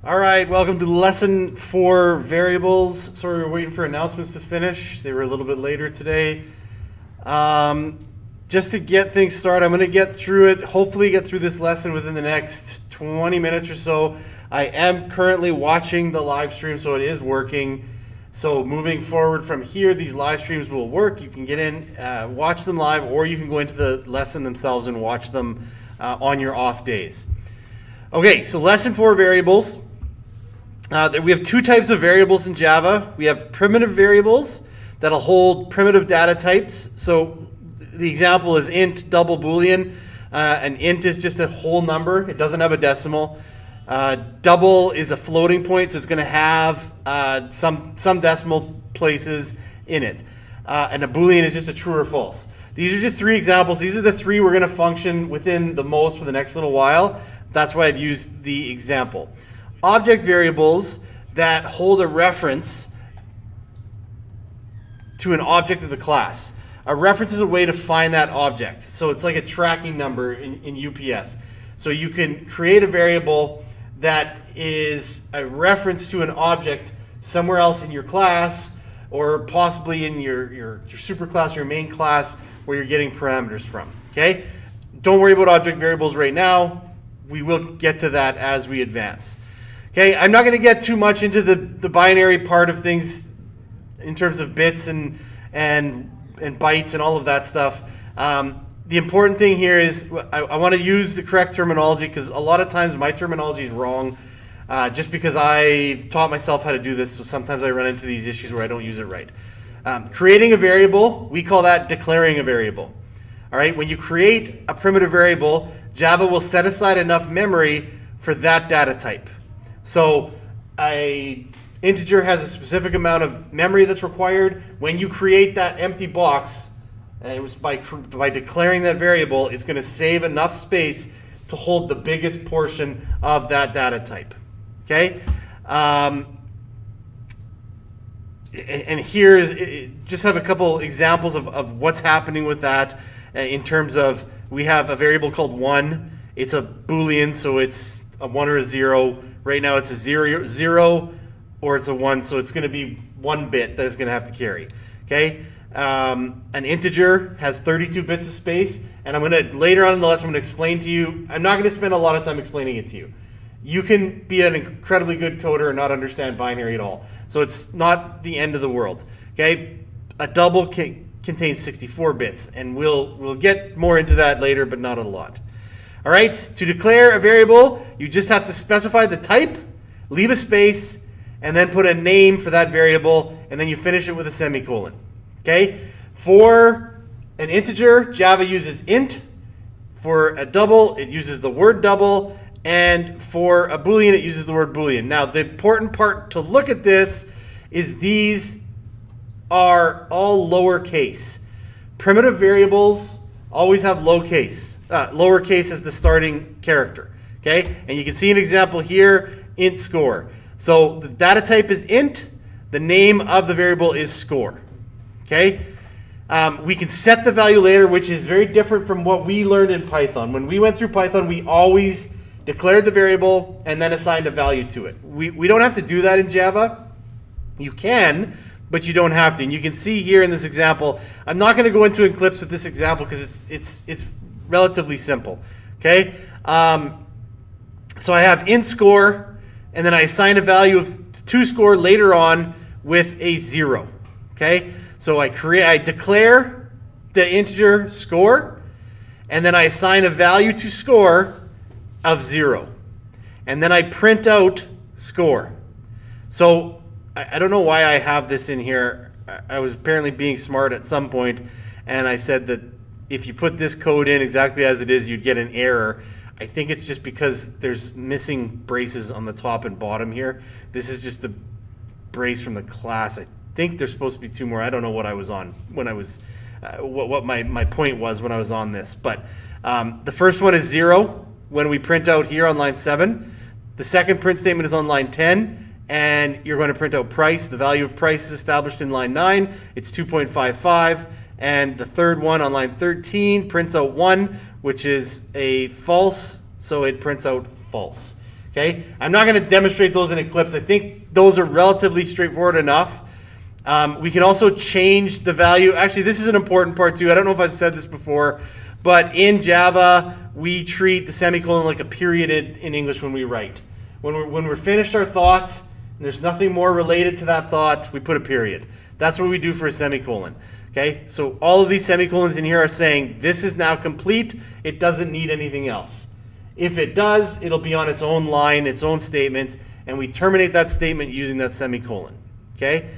All right, welcome to lesson 4 variables. Sorry, we're waiting for announcements to finish. They were a little bit later today. Just to get things started, I'm going to get through it, hopefully get through this lesson within the next 20 minutes or so. I am currently watching the live stream, so it is working. So moving forward from here, these live streams will work. You can get in, watch them live, or you can go into the lesson themselves and watch them on your off days. Okay, so lesson 4 variables. We have two types of variables in Java. We have primitive variables that'll hold primitive data types. So the example is int, double boolean. An int is just a whole number. It doesn't have a decimal. Double is a floating point, so it's going to have some decimal places in it. And a boolean is just a true or false. These are just 3 examples. These are the 3 we're going to function within the most for the next little while. That's why I've used the example. Object variables that hold a reference to an object of the class. A reference is a way to find that object. So it's like a tracking number in UPS. So you can create a variable that is a reference to an object somewhere else in your class, or possibly in your superclass or your main class where you're getting parameters from. Okay? Don't worry about object variables right now. We will get to that as we advance. Okay, I'm not going to get too much into the binary part of things in terms of bits and bytes and all of that stuff. The important thing here is I want to use the correct terminology, because a lot of times my terminology is wrong just because I taught myself how to do this, so sometimes I run into these issues where I don't use it right. Creating a variable, we call that declaring a variable. All right, when you create a primitive variable, Java will set aside enough memory for that data type. So an integer has a specific amount of memory that's required. When you create that empty box, it was by declaring that variable, it's going to save enough space to hold the biggest portion of that data type. Okay? And here's, just have a couple examples of what's happening with that in terms of, we have a variable called 1. It's a Boolean, so it's a 1 or a 0. Right now it's a 0 or it's a 1, so it's going to be 1 bit that it's going to have to carry. Okay? An integer has 32 bits of space, and I'm going to, later on in the lesson, I'm going to explain to you. I'm not going to spend a lot of time explaining it to you. You can be an incredibly good coder and not understand binary at all. So it's not the end of the world. Okay? A double contains 64 bits, and we'll get more into that later, but not a lot. All right, to declare a variable, you just have to specify the type, leave a space, and then put a name for that variable, and then you finish it with a semicolon. Okay? For an integer, Java uses int. For a double, it uses the word double. And for a Boolean, it uses the word Boolean. Now, the important part to look at this is these are all lowercase. Primitive variables always have lowercase as the starting character. Okay? And you can see an example here, int score. So the data type is int. The name of the variable is score. Okay? We can set the value later, which is very different from what we learned in Python. When we went through Python, we always declared the variable and then assigned a value to it. We don't have to do that in Java. You can, but you don't have to. And you can see here in this example, I'm not going to go into Eclipse with this example because it's relatively simple. Okay? So I have int score, and then I assign a value of toScore later on with a 0. Okay? So I declare the integer score, and then I assign a value to score of 0. And then I print out score. So I don't know why I have this in here. I was apparently being smart at some point, and I said that if you put this code in exactly as it is, you'd get an error. I think it's just because there's missing braces on the top and bottom here. This is just the brace from the class. I think there's supposed to be 2 more. I don't know what I was on when I was, what my point was when I was on this. But the first one is 0 when we print out here on line 7. The second print statement is on line 10. And you're going to print out price. The value of price is established in line 9. It's 2.55. And the third one on line 13 prints out 1, which is a false, so it prints out false. Okay, I'm not going to demonstrate those in Eclipse. I think those are relatively straightforward enough. We can also change the value. Actually, this is an important part too. I don't know if I've said this before, but in Java, we treat the semicolon like a period in English when we write. When we're finished our thought, and there's nothing more related to that thought, we put a period. That's what we do for a semicolon. Okay, so all of these semicolons in here are saying this is now complete. It doesn't need anything else. If it does, it'll be on its own line, its own statement, and we terminate that statement using that semicolon. Okay.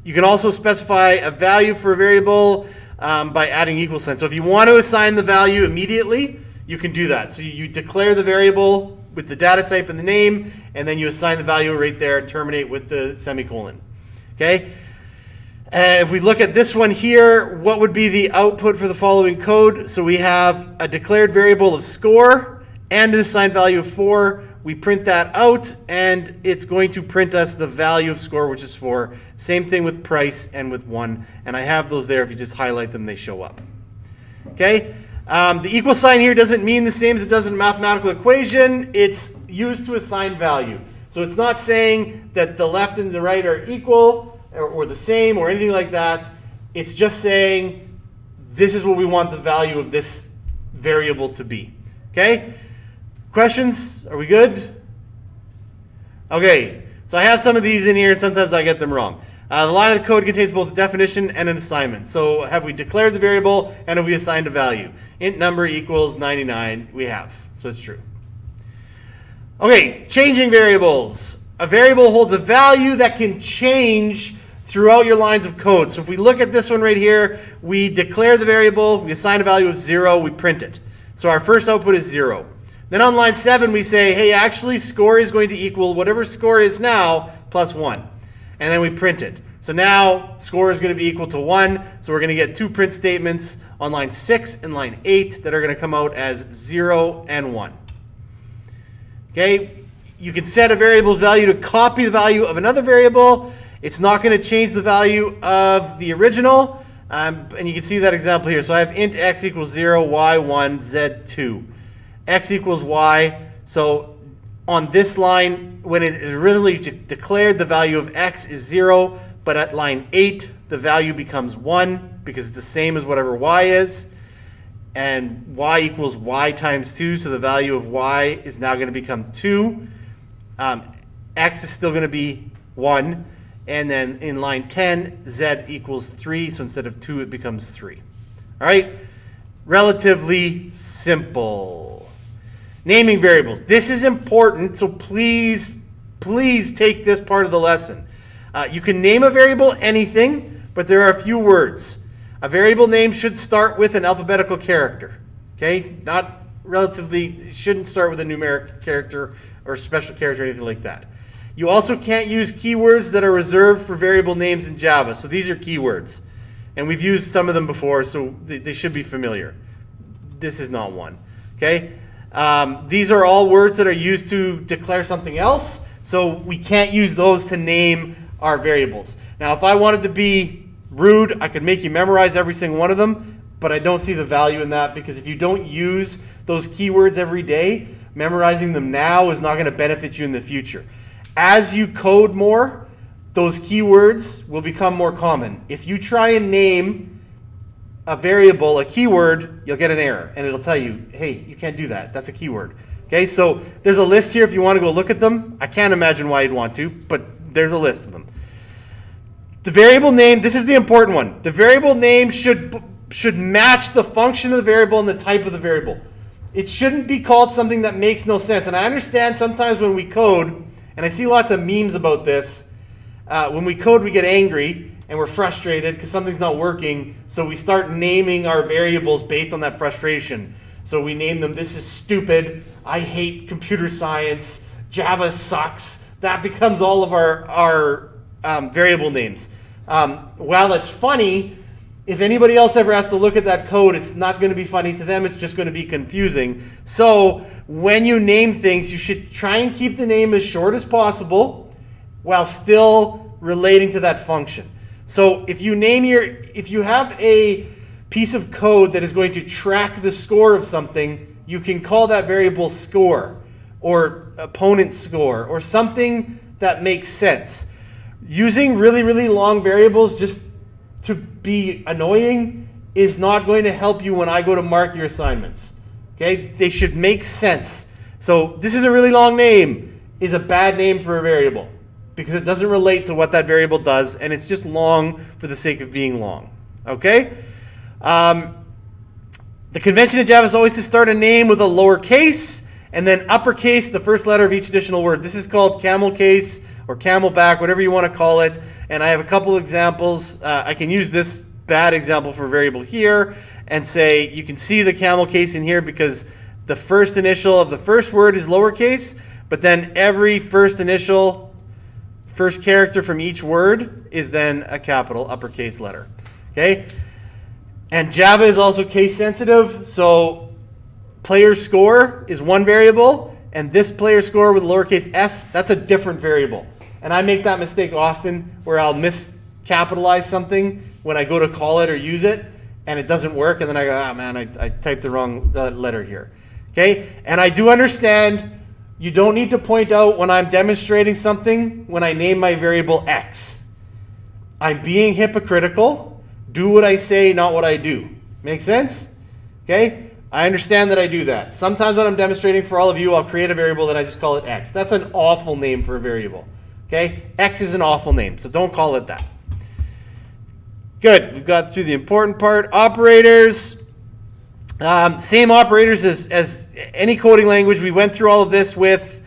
You can also specify a value for a variable by adding equal sign. So if you want to assign the value immediately, you can do that. So you declare the variable with the data type and the name, and then you assign the value right there, terminate with the semicolon. Okay. If we look at this one here, what would be the output for the following code? So we have a declared variable of score and an assigned value of 4. We print that out, and it's going to print us the value of score, which is 4. Same thing with price and with 1. And I have those there. If you just highlight them, they show up. Okay. The equal sign here doesn't mean the same as it does in a mathematical equation. It's used to assign value. So it's not saying that the left and the right are equal or the same or anything like that. It's just saying this is what we want the value of this variable to be. Okay? Questions? Are we good? Okay, so I have some of these in here and sometimes I get them wrong. The line of the code contains both a definition and an assignment. So have we declared the variable and have we assigned a value? Int number equals 99. We have, so it's true. Okay, changing variables. A variable holds a value that can change throughout your lines of code. So if we look at this one right here, we declare the variable, we assign a value of 0, we print it. So our first output is 0. Then on line 7, we say, hey, actually score is going to equal whatever score is now plus 1. And then we print it. So now score is going to be equal to 1. So we're going to get 2 print statements on line 6 and line 8 that are going to come out as 0 and 1. Okay, you can set a variable's value to copy the value of another variable. It's not going to change the value of the original. And you can see that example here. So I have int x equals 0, y 1, z 2. X equals y. So on this line, when it is originally declared, the value of x is 0. But at line 8, the value becomes 1 because it's the same as whatever y is. And y equals y times 2. So the value of y is now going to become 2. X is still going to be 1. And then in line 10, z equals 3. So instead of 2, it becomes 3. All right? Relatively simple. Naming variables. This is important, so please take this part of the lesson. You can name a variable anything, but there are a few words. A variable name should start with an alphabetical character. Okay? Not relatively, shouldn't start with a numeric character or special character or anything like that. You also can't use keywords that are reserved for variable names in Java. So these are keywords. And we've used some of them before, so they should be familiar. This is not one. Okay? These are all words that are used to declare something else. So we can't use those to name our variables. Now, if I wanted to be rude, I could make you memorize every single one of them, but I don't see the value in that because if you don't use those keywords every day, memorizing them now is not going to benefit you in the future. As you code more, those keywords will become more common. If you try and name a variable, a keyword, you'll get an error, and it'll tell you, hey, you can't do that. That's a keyword. Okay, so there's a list here if you want to go look at them. I can't imagine why you'd want to, but there's a list of them. The variable name, this is the important one. The variable name should match the function of the variable and the type of the variable. It shouldn't be called something that makes no sense. And I understand sometimes when we code, and I see lots of memes about this, when we code we get angry and we're frustrated because something's not working, so we start naming our variables based on that frustration. So we name them, this is stupid, I hate computer science, Java sucks. That becomes all of our variable names. While it's funny, if anybody else ever has to look at that code, it's not going to be funny to them, it's just going to be confusing. So when you name things, you should try and keep the name as short as possible while still relating to that function. So if you have a piece of code that is going to track the score of something, you can call that variable score. or opponent score, or something that makes sense. Using really, really long variables just to be annoying is not going to help you when I go to mark your assignments. Okay? They should make sense. So this is a really long name is a bad name for a variable because it doesn't relate to what that variable does, and it's just long for the sake of being long. Okay? The convention in Java is always to start a name with a lowercase and then uppercase the first letter of each additional word. This is called camel case or camelback, whatever you want to call it. And I have a couple examples. I can use this bad example for a variable here and say you can see the camel case in here because the first initial of the first word is lowercase, but then every first character from each word is then a capital uppercase letter. Okay? And Java is also case sensitive, so player score is one variable, and this player score with lowercase s, that's a different variable. And I make that mistake often where I'll miscapitalize something when I go to call it or use it, and it doesn't work, and then I go, ah man, I typed the wrong letter here. Okay? And I do understand you don't need to point out when I'm demonstrating something when I name my variable x. I'm being hypocritical. Do what I say, not what I do. Make sense? Okay? I understand that I do that. Sometimes when I'm demonstrating for all of you, I'll create a variable and I just call it x. That's an awful name for a variable. Okay? X is an awful name, so don't call it that. Good. We've got through the important part. Operators. Same operators as any coding language. We went through all of this with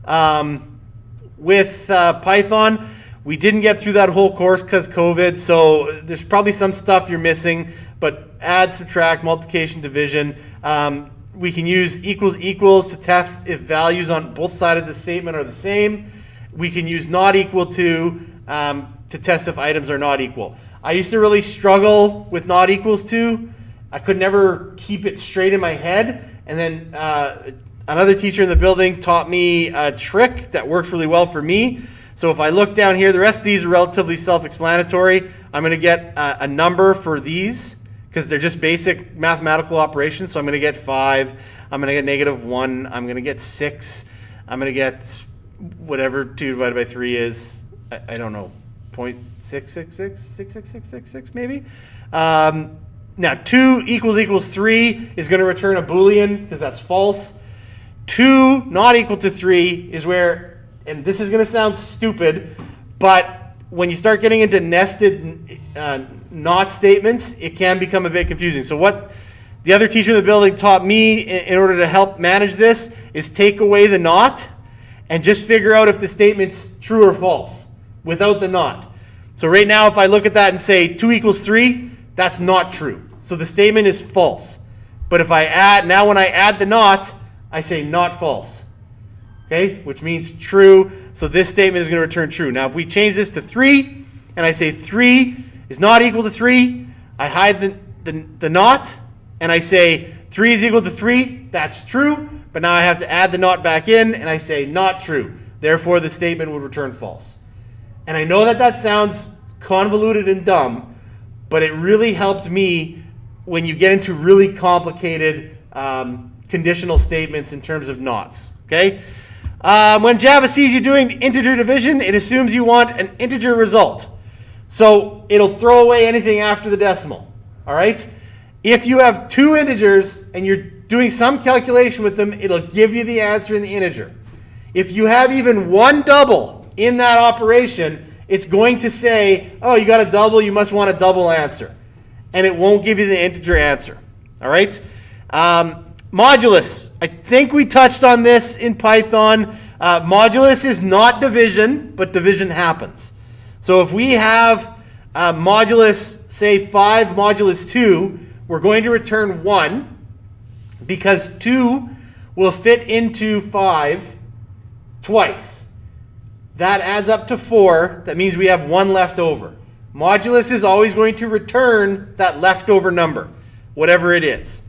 Python. We didn't get through that whole course because COVID, so there's probably some stuff you're missing, but add, subtract, multiplication, division. We can use equals equals to test if values on both sides of the statement are the same. We can use not equal to test if items are not equal. I used to really struggle with not equals to. I could never keep it straight in my head, and then another teacher in the building taught me a trick that works really well for me. So if I look down here, the rest of these are relatively self-explanatory. I'm going to get a number for these because they're just basic mathematical operations. So I'm going to get 5. I'm going to get -1. I'm going to get 6. I'm going to get whatever 2 divided by 3 is. I don't know, 0.6666666 maybe. Now 2 equals 3 is going to return a Boolean because that's false. 2 not equal to 3 is where, and this is going to sound stupid, but when you start getting into nested not statements, it can become a bit confusing. So what the other teacher in the building taught me in order to help manage this is take away the not and just figure out if the statement's true or false without the not. So right now, if I look at that and say 2 equals 3, that's not true. So the statement is false. But if I add, now when I add the not, I say not false. Okay, which means true. So this statement is going to return true. Now, if we change this to 3, and I say 3 is not equal to 3, I hide the not, and I say 3 is equal to 3, that's true. But now I have to add the not back in, and I say not true. Therefore, the statement would return false. And I know that sounds convoluted and dumb, but it really helped me when you get into really complicated conditional statements in terms of nots. Okay? When Java sees you doing integer division, it assumes you want an integer result. So it'll throw away anything after the decimal. All right? If you have 2 integers and you're doing some calculation with them, it'll give you the answer in the integer. If you have even 1 double in that operation, it's going to say, oh, you got a double, you must want a double answer. And it won't give you the integer answer. All right? Modulus. I think we touched on this in Python. Modulus is not division, but division happens. So if we have modulus, say 5 modulus 2, we're going to return 1 because 2 will fit into 5 twice. That adds up to 4. That means we have 1 left over. Modulus is always going to return that leftover number, whatever it is.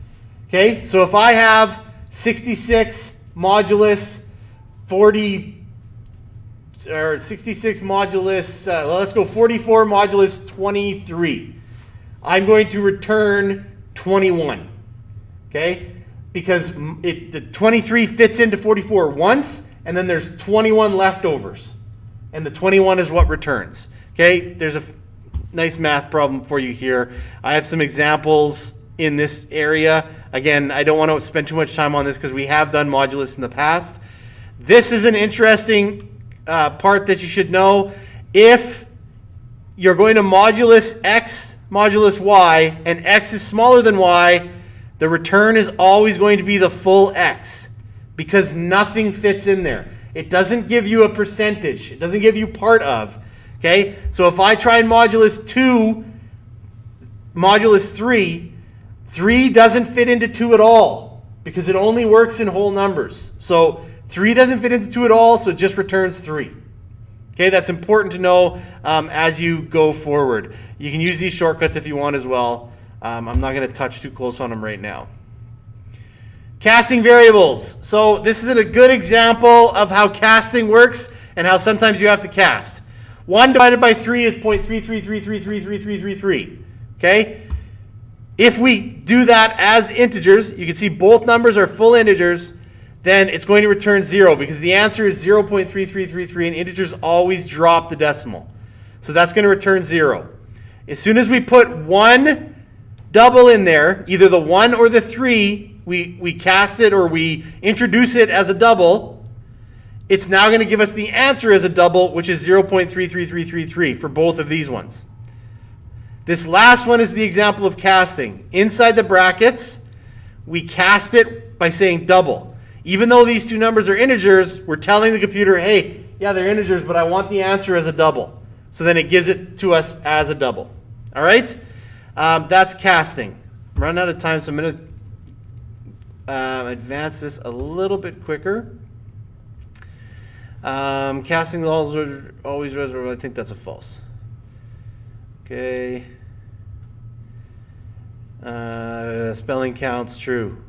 Okay, so if I have 66 modulus 40, or 66 modulus, let's go 44 modulus 23. I'm going to return 21. Okay, because the 23 fits into 44 once, and then there's 21 leftovers. And the 21 is what returns. Okay, there's a nice math problem for you here. I have some examples in this area. Again, I don't want to spend too much time on this because we have done modulus in the past. This is an interesting part that you should know. If you're going to modulus x, modulus y, and x is smaller than y, the return is always going to be the full x because nothing fits in there. It doesn't give you a percentage. It doesn't give you part of. Okay? So if I try and modulus 2, modulus 3, 3 doesn't fit into 2 at all because it only works in whole numbers. So 3 doesn't fit into 2 at all, so it just returns 3. Okay, that's important to know as you go forward. You can use these shortcuts if you want as well. I'm not going to touch too close on them right now. Casting variables. So this is a good example of how casting works and how sometimes you have to cast. 1 divided by 3 is 0.3333333333. Okay? If we do that as integers, you can see both numbers are full integers, then it's going to return 0 because the answer is 0.3333 and integers always drop the decimal. So that's going to return 0. As soon as we put one double in there, either the 1 or the 3, we cast it or we introduce it as a double, it's now going to give us the answer as a double, which is 0.33333 for both of these ones. This last one is the example of casting. Inside the brackets, we cast it by saying double. Even though these two numbers are integers, we're telling the computer, hey, yeah, they're integers, but I want the answer as a double. So then it gives it to us as a double. All right? That's casting. I'm running out of time, so I'm going to advance this a little bit quicker. Casting always reserve. I think that's a false. Okay. Spelling counts true.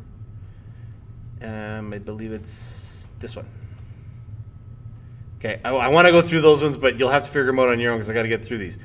I believe it's this one. Okay, I want to go through those ones, but you'll have to figure them out on your own because I got to get through these.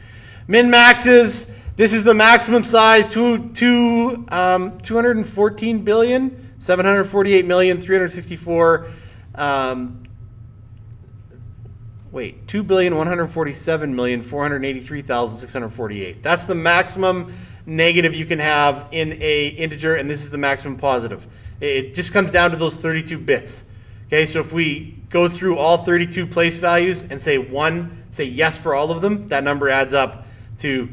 Min maxes. This is the maximum size. 214 billion, 748 million, 364. 2,147,483,648. That's the maximum negative you can have in a integer, and this is the maximum positive. It just comes down to those 32 bits. Okay, so if we go through all 32 place values and say yes for all of them, that number adds up to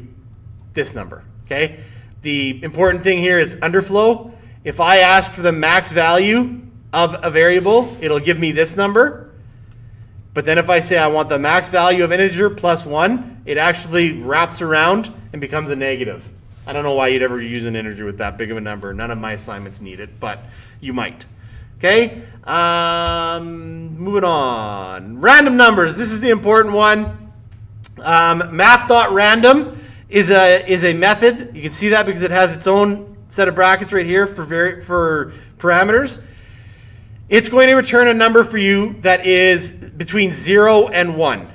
this number. Okay, the important thing here is underflow. If I ask for the max value of a variable, it'll give me this number. But then if I say I want the max value of an integer plus 1, it actually wraps around and becomes a negative. I don't know why you'd ever use an integer with that big of a number. None of my assignments need it, but you might. Okay, moving on. Random numbers. This is the important one. Math.random is a method. You can see that because it has its own set of brackets right here for parameters. It's going to return a number for you that is between 0 and 1.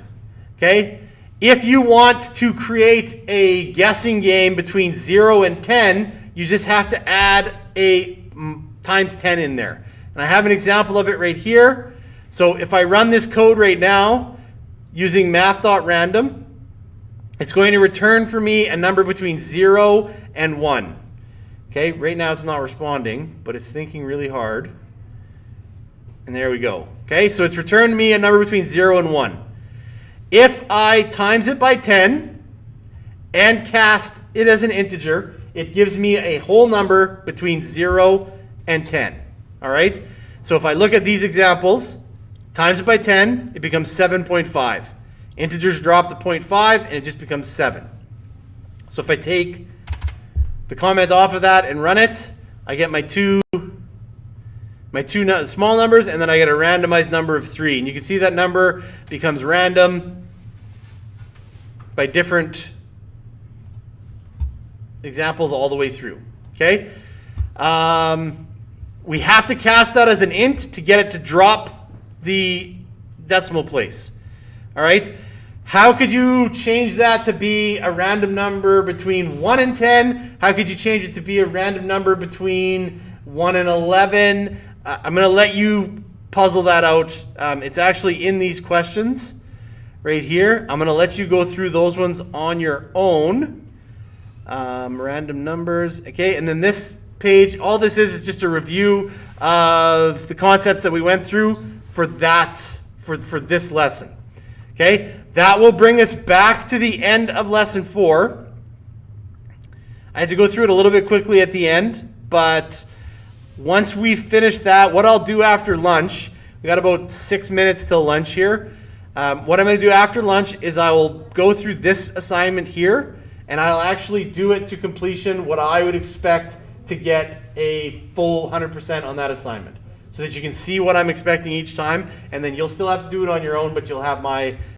Okay? If you want to create a guessing game between 0 and 10, you just have to add a times 10 in there. And I have an example of it right here. So if I run this code right now using math.random, it's going to return for me a number between 0 and 1. Okay? Right now it's not responding, but it's thinking really hard. And there we go. Okay, so it's returned me a number between 0 and 1. If I times it by 10 and cast it as an integer, it gives me a whole number between 0 and 10. All right? So if I look at these examples, times it by 10, it becomes 7.5. Integers drop to 0.5, and it just becomes 7. So if I take the comment off of that and run it, I get my two small numbers, and then I get a randomized number of 3. And you can see that number becomes random by different examples all the way through. Okay? We have to cast that as an int to get it to drop the decimal place. All right? How could you change that to be a random number between 1 and 10? How could you change it to be a random number between 1 and 11. I'm going to let you puzzle that out. It's actually in these questions right here. I'm going to let you go through those ones on your own. Random numbers. Okay, and then this page, all this is just a review of the concepts that we went through for this lesson. Okay, that will bring us back to the end of lesson 4. I had to go through it a little bit quickly at the end, but once we finish that, what I'll do after lunch, we got about 6 minutes till lunch here. What I'm going to do after lunch is I will go through this assignment here, and I'll actually do it to completion, what I would expect to get a full 100% on that assignment, so that you can see what I'm expecting each time, and then you'll still have to do it on your own, but you'll have my